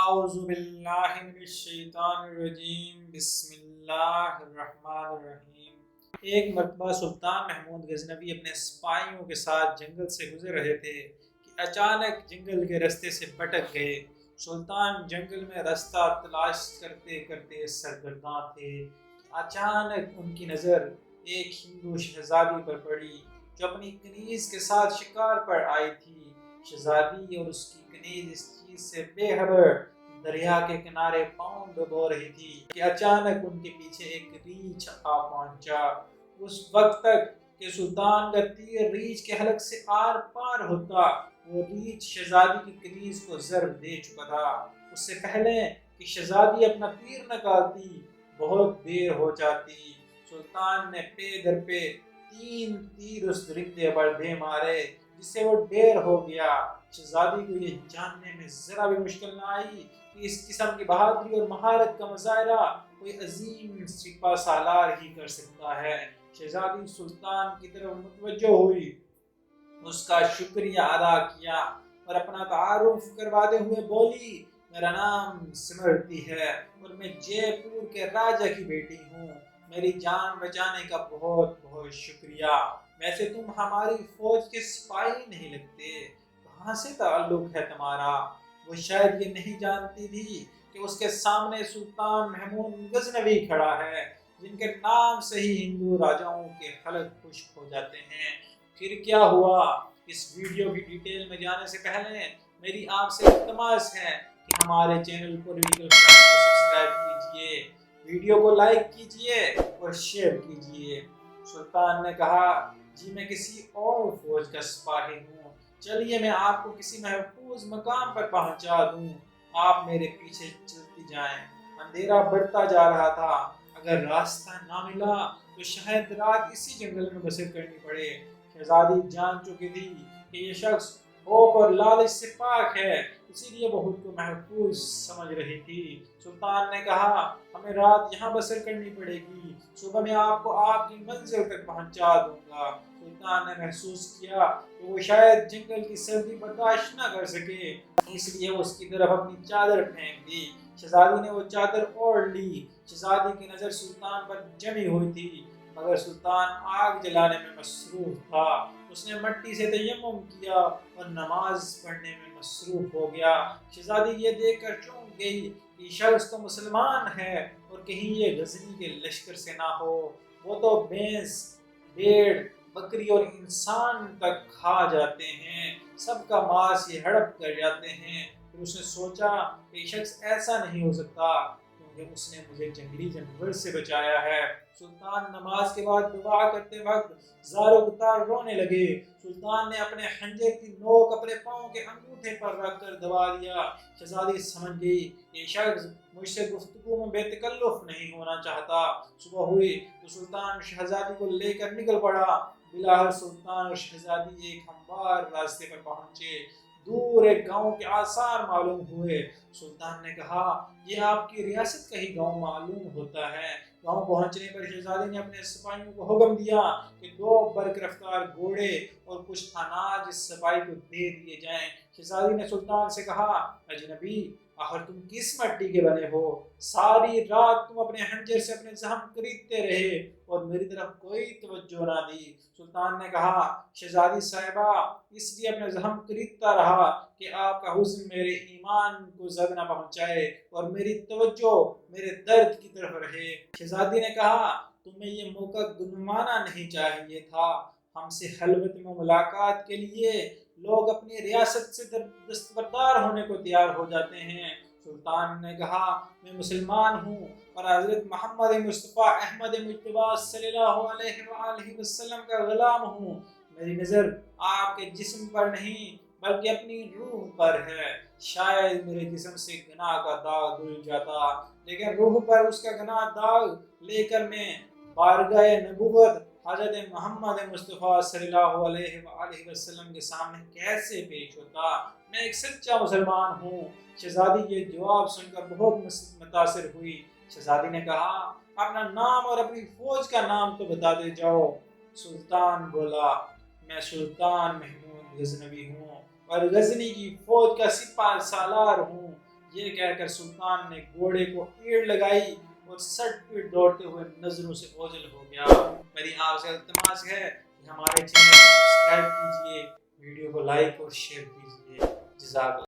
اعوذ باللہ من الشیطان الرجیم بسم اللہ الرحمن الرحیم۔ ایک مرتبہ سلطان محمود غزنوی اپنے سپاہیوں کے ساتھ جنگل سے گزر رہے تھے کہ اچانک جنگل کے رستے سے بھٹک گئے۔ سلطان جنگل میں رستہ تلاش کرتے کرتے سرگرداں تھے کہ اچانک ان کی نظر ایک ہندو شہزادی پر پڑی جو اپنی کنیز کے ساتھ شکار پر آئی تھی۔ شہزادی اور اس کی کنیز اس چیز سے بے خبر دریا کے کنارے پاؤں ڈبو رہی تھی کہ اچانک ان کے پیچھے ایک ریچھ آ پہنچا۔ اس وقت تک کہ سلطان کا تیر ریچھ کے حلق سے آر پار ہوتا، وہ ریچھ شہزادی کی کنیز کو ضرب دے چکا تھا۔ اس سے پہلے کہ شہزادی اپنا تیر نکالتی بہت دیر ہو جاتی۔ سلطان نے پے در پہ 3 تیر اس درندے پر دے مارے جس سے وہ ڈیر ہو گیا۔ شہزادی کو یہ جاننے میں ذرا بھی مشکل نہ آئی کہ اس قسم کی بہادری اور مہارت کا مظاہرہ کوئی عظیم سپہ سالار ہی کر سکتا ہے۔ شہزادی سلطان کی طرف متوجہ ہوئی، اس کا شکریہ ادا کیا اور اپنا تعارف کرواتے ہوئے بولی، میرا نام سمرتی ہے اور میں جے پور کے راجہ کی بیٹی ہوں۔ میری جان بچانے کا بہت بہت شکریہ۔ ویسے تم ہماری فوج کے سپاہی نہیں لگتے، کہاں سے تعلق ہے تمہارا؟ وہ شاید یہ نہیں جانتی تھی کہ اس کے سامنے سلطان محمود غزنوی کھڑا ہے جن کے نام سے ہی ہندو راجاؤں کے حلق خشک ہو جاتے ہیں۔ پھر کیا ہوا؟ اس ویڈیو کی ڈیٹیل میں جانے سے پہلے میری آپ سے التماس ہے کہ ہمارے چینل پولیٹیکل فرنٹ کو سبسکرائب کیجئے، ویڈیو کو لائک کیجئے اور شیئر کیجئے۔ سلطان نے کہا، جی میں کسی اور فوج کا سپاہی ہوں، چلیے میں آپ کو کسی محفوظ مقام پر پہنچا دوں، آپ میرے پیچھے چلتی جائیں۔ اندھیرا بڑھتا جا رہا تھا، اگر راستہ نہ ملا تو شاید رات اسی جنگل میں بسر کرنی پڑے۔ شہزادی جان چکی تھی کہ یہ شخص خوف اور لالچ سے پاک ہے، اسی لیے وہ خود کو محفوظ سمجھ رہی تھی۔ سلطان نے کہا، ہمیں رات یہاں بسر کرنی پڑے گی، صبح میں آپ کو آپ کی منزل تک پہنچا دوں گا۔ سلطان نے محسوس کیا کہ وہ شاید جنگل کی سردی برداشت نہ کر سکے، اس لیے اس کی طرف اپنی چادر پھینک دی۔ شہزادی نے وہ چادر اوڑھ لی۔ شہزادی کی نظر سلطان پر جمی ہوئی تھی مگر سلطان آگ جلانے میں مصروف تھا۔ اس نے مٹی سے تیمم کیا اور نماز پڑھنے میں مصروف ہو گیا۔ شہزادی یہ دیکھ کر چونک گئی کہ یہ شخص تو مسلمان ہے اور کہیں یہ غزنی کے لشکر سے نہ ہو، وہ تو بھینس، بھیڑ، بکری اور انسان تک کھا جاتے ہیں، سب کا ماس یہ ہڑپ کر جاتے ہیں۔ پھر اس نے سوچا کہ یہ شخص ایسا نہیں ہو سکتا کیونکہ اس نے مجھے جنگلی جانور سے بچایا ہے۔ سلطان نماز کے بعد دعا کرتے وقت زار و گتار رونے لگے۔ سلطان نے اپنے خنجر کی نوک اپنے پاؤں کے انگوٹھے پر رکھ کر دبا دیا۔ شہزادی سمجھ گئی یہ شخص مجھ سے گفتگو میں بے تکلف نہیں ہونا چاہتا۔ صبح ہوئی تو سلطان شہزادی کو لے کر نکل پڑا۔ بلاخر سلطان اور شہزادی ایک ہموار راستے پر پہنچے۔ دور ایک گاؤں کے آثار معلوم ہوئے۔ سلطان نے کہا، یہ آپ کی ریاست کا ہی گاؤں معلوم ہوتا ہے۔ گاؤں پہنچنے پر شہزادی نے اپنے سپاہیوں کو حکم دیا کہ 2 برق رفتار گھوڑے اور کچھ اناج اس سپاہی کو دے دیے جائیں۔ شہزادی نے سلطان سے کہا، اجنبی، آخر تم کس مٹی کے بنے ہو؟ ساری رات تم اپنے خنجر سے اپنے زخم خریدتے رہے اور میری طرف کوئی توجہ نہ دی۔ سلطان نے کہا، شہزادی صاحبہ، اس لیے اپنے زخم خریدتا رہا کہ آپ کا حسن میرے ایمان کو زد نہ پہنچائے اور میری توجہ میرے درد کی طرف رہے۔ شہزادی نے کہا، تمہیں یہ موقع گنمانا نہیں چاہیے تھا، ہم سے خلوت میں ملاقات کے لیے لوگ اپنی ریاست سے دستبردار ہونے کو تیار ہو جاتے ہیں۔ سلطان نے کہا، میں مسلمان ہوں اور حضرت محمد مصطفیٰ احمد مجتبیٰ صلی اللہ علیہ وآلہ وسلم کا غلام ہوں۔ میری نظر آپ کے جسم پر نہیں بلکہ اپنی روح پر ہے۔ شاید میرے جسم سے گناہ کا داغ دھل جاتا لیکن روح پر اس کا گناہ داغ لے کر میں بارگاہ نبوت حضرت محمد مصطفیٰ صلی اللہ علیہ وآلہ وسلم کے سامنے کیسے پیش ہوتا؟ میں ایک سچا مسلمان ہوں۔ شہزادی یہ جواب سن کر بہت متاثر ہوئی۔ شہزادی نے کہا، اپنا نام اور اپنی فوج کا نام تو بتاتے جاؤ۔ سلطان بولا، میں سلطان محمود غزنوی ہوں اور غزنی کی فوج کا سپہ سالار ہوں۔ یہ کہہ کر سلطان نے گھوڑے کو ایڑ لگائی اور سٹ پیٹ دوڑتے ہوئے نظروں سے اوجھل ہو گیا۔ میری آپ سے التماس ہے کہ ہمارے چینل کو سبسکرائب کیجیے، ویڈیو کو لائک اور شیئر کیجیے۔ جزاک اللہ۔